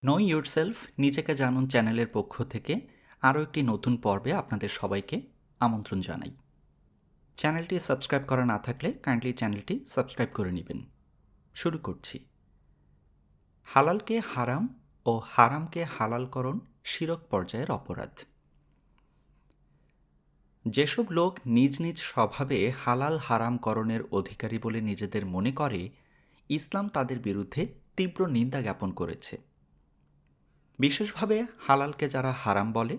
No yourself নিজেকে জানুন চ্যানেলের পক্ষ থেকে আরও একটি নতুন পর্বে আপনাদের সবাইকে আমন্ত্রণ জানাই। চ্যানেলটি সাবস্ক্রাইব করা না থাকলে কাইন্ডলি চ্যানেলটি সাবস্ক্রাইব করে নেবেন। শুরু করছি। হালালকে হারাম ও হারামকে হালালকরণ শিরক পর্যায়ের অপরাধ। যেসব লোক নিজ নিজ স্বভাবে হালাল হারামকরণের অধিকারী বলে নিজেদের মনে করে, ইসলাম তাদের বিরুদ্ধে তীব্র নিন্দা জ্ঞাপন করেছে। বিশেষভাবে হালালকে যারা হারাম বলে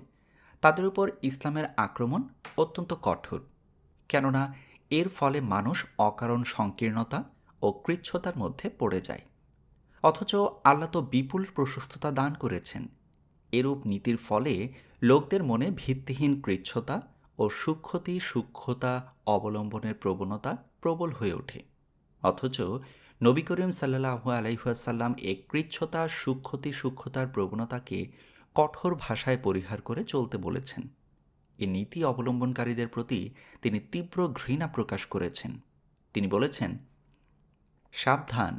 তাদের উপর ইসলামের আক্রমণ অত্যন্ত কঠোর, কেননা এর ফলে মানুষ অকারণ সংকীর্ণতা ও কৃচ্ছতার মধ্যে পড়ে যায়। অথচ আল্লাহ তো বিপুল প্রশস্ততা দান করেছেন। এরূপ নীতির ফলে লোকদের মনে ভিত্তিহীন কৃচ্ছতা ও সূক্ষ্মতা অবলম্বনের প্রবণতা প্রবল হয়ে ওঠে। অথচ নবী করিম সাল্লাল্লাহু আলাইহি ওয়াসাল্লাম এই কৃচ্ছতা সূক্ষ্মতার প্রবণতাকে কঠোর ভাষায় পরিহার করে চলতে বলেছেন। এই নীতি অবলম্বনকারীদের প্রতি তিনি তীব্র ঘৃণা প্রকাশ করেছেন। তিনি বলেছেন, সাবধান,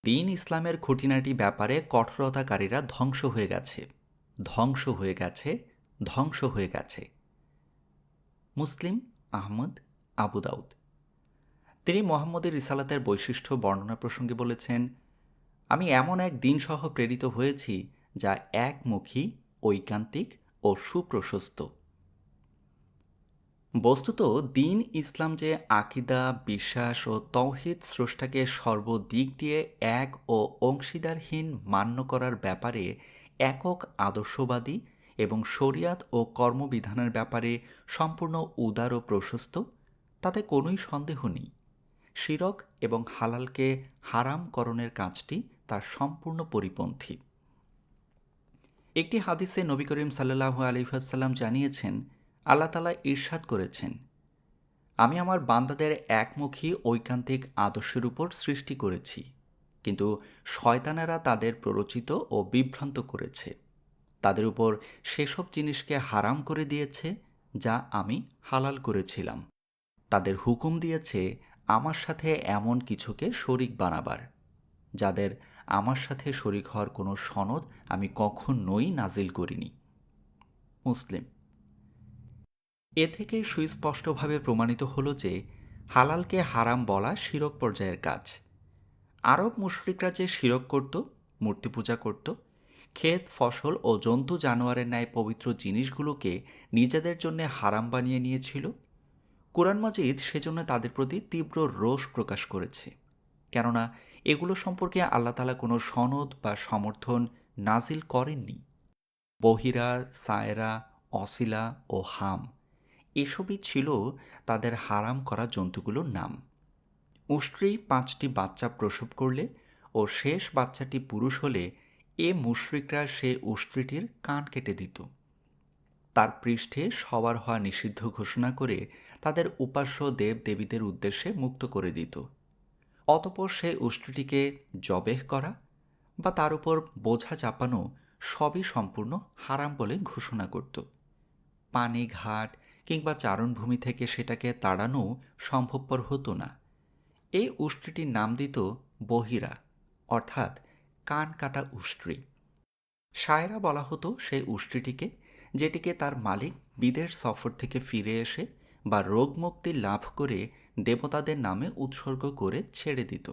দ্বীন ইসলামের খুঁটিনাটি ব্যাপারে কঠোরতাকারীরা ধ্বংস হয়ে গেছে, ধ্বংস হয়ে গেছে, ধ্বংস হয়ে গেছে। মুসলিম, আহমদ, আবু দাউদ। তিনি মোহাম্মদের রিসালাতের বৈশিষ্ট্য বর্ণনা প্রসঙ্গে বলেছেন, আমি এমন এক দিনসহ প্রেরিত হয়েছি যা একমুখী, ঐকান্তিক ও সুপ্রশস্ত। বস্তুত দ্বীন ইসলাম যে আকিদা, বিশ্বাস ও তৌহিদ স্রষ্টাকে সর্বদিক দিয়ে এক ও অংশীদারহীন মান্য করার ব্যাপারে একক আদর্শবাদী এবং শরিয়াত ও কর্মবিধানের ব্যাপারে সম্পূর্ণ উদার ও প্রশস্ত, তাতে কোনোই সন্দেহ নেই। শিরক এবং হালালকে হারামকরণের কাজটি তার সম্পূর্ণ পরিপন্থী। একটি হাদিসে নবী করিম সাল্লাল্লাহু আলাইহি ওয়াসাল্লাম জানিয়েছেন, আল্লাহ তাআলা ইরশাদ করেছেন, আমি আমার বান্দাদের একমুখী ঐকান্তিক আদর্শের উপর সৃষ্টি করেছি, কিন্তু শয়তানেরা তাদের প্ররোচিত ও বিভ্রান্ত করেছে। তাদের উপর সেসব জিনিসকে হারাম করে দিয়েছে যা আমি হালাল করেছিলাম। তাদের হুকুম দিয়েছে আমার সাথে এমন কিছুকে শরিক বানাবার, যাদের আমার সাথে শরিক হওয়ার কোনো সনদ আমি কখনোই নাজিল করিনি। মুসলিম। এ থেকে সুস্পষ্টভাবে প্রমাণিত হলো যে হালালকে হারাম বলা শিরক পর্যায়ের কাজ। আরব মুশরিকরা যে শিরক করত, মূর্তি পূজা করত, ক্ষেত, ফসল ও জন্তু জানোয়ারের ন্যায় পবিত্র জিনিসগুলোকে নিজেদের জন্য হারাম বানিয়ে নিয়েছিল, কুরআন মাজিদ সেজন্য তাদের প্রতি তীব্র রোষ প্রকাশ করেছে, কেননা এগুলো সম্পর্কে আল্লাহ তাআলা কোনো সনদ বা সমর্থন নাজিল করেননি। বহিরা, সায়রা, অসিলা ও হাম এসবই ছিল তাদের হারাম করা জন্তুগুলোর নাম। উষ্ট্রি 5টি বাচ্চা প্রসব করলে ও শেষ বাচ্চাটি পুরুষ হলে মুশরিকরা সে উষ্ট্রিটির কান কেটে দিত। তার পৃষ্ঠে সওয়ার হওয়া নিষিদ্ধ ঘোষণা করে তাদের উপাস্য দেব দেবীদের উদ্দেশ্যে মুক্ত করে দিত। অতঃপর সে উষ্ট্রিটিকে জবেহ করা বা তার উপর বোঝা চাপানো সবই সম্পূর্ণ হারাম বলে ঘোষণা করত। পানি, ঘাট কিংবা চারণভূমি থেকে সেটাকে তাড়ানো সম্ভবপর হতো না। এই উষ্ট্রিটির নাম দিত বহিরা, অর্থাৎ কান কাটা উষ্ট্রি। সায়রা বলা হতো সেই উষ্ট্রিটিকে, যেটিকে তার মালিক বিদেশ সফর থেকে ফিরে এসে বা রোগমুক্তি লাভ করে দেবতাদের নামে উৎসর্গ করে ছেড়ে দিত।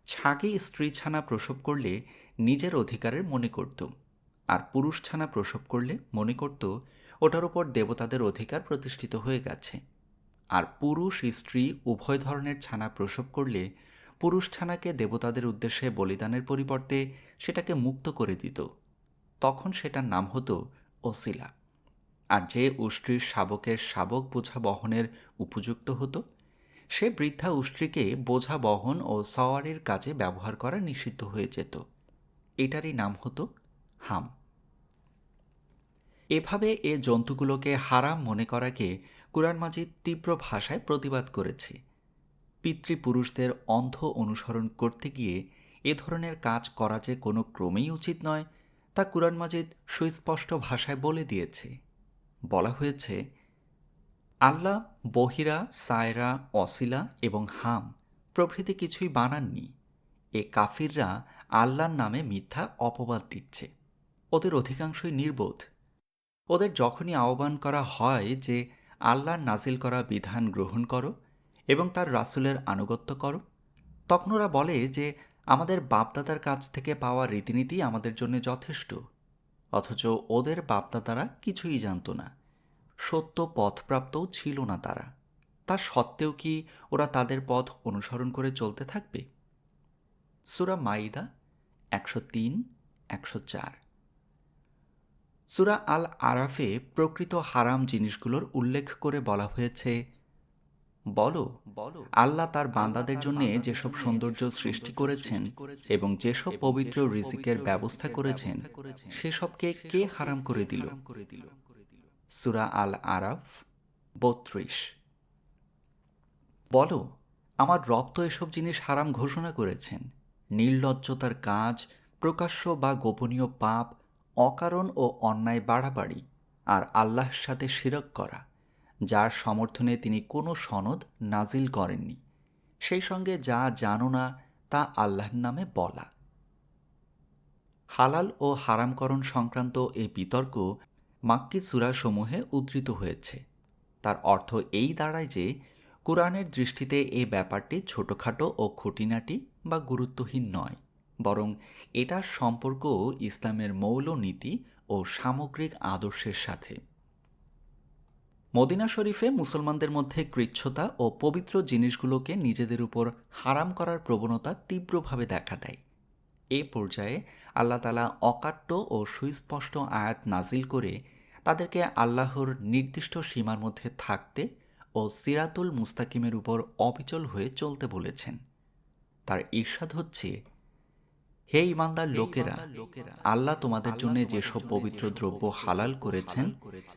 ছাগি স্ত্রী ছানা প্রসব করলে নিজের অধিকারের মনে করত, আর পুরুষ ছানা প্রসব করলে মনে করত ওটার উপর দেবতাদের অধিকার প্রতিষ্ঠিত হয়ে গেছে। আর পুরুষ স্ত্রী উভয় ধরনের ছানা প্রসব করলে পুরুষ ছানাকে দেবতাদের উদ্দেশ্যে বলিদানের পরিবর্তে সেটাকে মুক্ত করে দিত। তখন সেটার নাম হতো ওসিলা। আর যে উষ্ট্রির শাবকের শাবক বোঝা বহনের উপযুক্ত হতো, সে বৃদ্ধা উষ্ট্রিকে বোঝা বহন ও সওয়ারির কাজে ব্যবহার করা নিষিদ্ধ হয়ে যেত। এটারই নাম হতো হাম। এভাবে এ জন্তুগুলোকে হারাম মনে করাকে কুরআন মাজিদ তীব্র ভাষায় প্রতিবাদ করেছে। পিতৃপুরুষদের অন্ধ অনুসরণ করতে গিয়ে এ ধরনের কাজ করা যে কোনো ক্রমেই উচিত নয়, তা কুরআন মাজিদ সুস্পষ্ট ভাষায় বলে দিয়েছে। বলা হয়েছে, আল্লাহ বহিরা, সায়রা, অসিলা এবং হাম প্রভৃতি কিছুই বানাননি। এ কাফিররা আল্লাহর নামে মিথ্যা অপবাদ দিচ্ছে। ওদের অধিকাংশই নির্বোধ। ওদের যখনই আহ্বান করা হয় যে আল্লাহর নাজিল করা বিধান গ্রহণ করো এবং তার রাসূলের আনুগত্য করো, তখন ওরা বলে যে আমাদের বাপদাদার কাছ থেকে পাওয়া রীতিনীতি আমাদের জন্য যথেষ্ট। অথচ ওদের বাপদাদারা কিছুই জানত না, সত্য পথপ্রাপ্তও ছিল না তারা। তা সত্ত্বেও কি ওরা তাদের পথ অনুসরণ করে চলতে থাকবে? সূরা মাইদা ১০৩, ১০৪। সূরা আল আরাফে প্রকৃত হারাম জিনিসগুলোর উল্লেখ করে বলা হয়েছে, বলো, আল্লাহ তার বান্দাদের জন্য যেসব সৌন্দর্য সৃষ্টি করেছেন এবং যেসব পবিত্র রিজিকের ব্যবস্থা করেছেন সেসবকে কে হারাম করে দিল? সূরা আল আরাফ ৩২। বলো, আমার রব তো এসব জিনিস হারাম ঘোষণা করেছেন: নির্লজ্জতার কাজ, প্রকাশ্য বা গোপনীয় পাপ, অকারণ ও অন্যায় বাড়াবাড়ি, আর আল্লাহর সাথে শিরক করা, যার সমর্থনে তিনি কোনো সনদ নাজিল করেননি, সেই সঙ্গে যা জানো না তা আল্লাহর নামে বলা। হালাল ও হারামকরণ সংক্রান্ত এই বিতর্ক মাক্কি সূরাসমূহে উদ্ধৃত হয়েছে। তার অর্থ এই দাঁড়ায় যে কুরআনের দৃষ্টিতে এই ব্যাপারটি ছোটোখাটো ও খুঁটিনাটি বা গুরুত্বহীন নয়, বরং এটার সম্পর্ক ইসলামের মৌলনীতি ও সামগ্রিক আদর্শের সাথে। মদিনা শরীফে মুসলমানদের মধ্যে কৃচ্ছতা ও পবিত্র জিনিসগুলোকে নিজেদের উপর হারাম করার প্রবণতা তীব্রভাবে দেখা দেয়। এ পর্যায়ে আল্লাহ তাআলা অকাট্য ও সুস্পষ্ট আয়াত নাজিল করে তাদেরকে আল্লাহর নির্দিষ্ট সীমার মধ্যে থাকতে ও সিরাতুল মুস্তাকিমের উপর অবিচল হয়ে চলতে বলেছেন। তার ইরশাদ হচ্ছে, হে ঈমানদার লোকেরা, আল্লাহ তোমাদের জন্য যেসব পবিত্র দ্রব্য হালাল করেছেন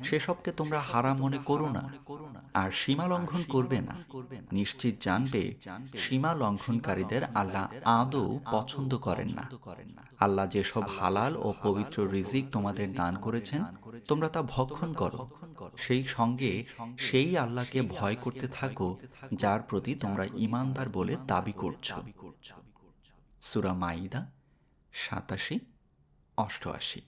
সেসবকে তোমরা হারাম মনে করো না, আর সীমা লঙ্ঘন করবে না। নিশ্চিত জানবে, সীমা লঙ্ঘনকারীদের আল্লাহ আদৌ পছন্দ করেন না। আল্লাহ যেসব হালাল ও পবিত্র রিজিক তোমাদের দান করেছেন তোমরা তা ভক্ষণ করো, সেই সঙ্গে সেই আল্লাহকে ভয় করতে থাকো যার প্রতি তোমরা ঈমানদার বলে দাবি করছো। সূরা মাইদা ৮৭, ৮৮।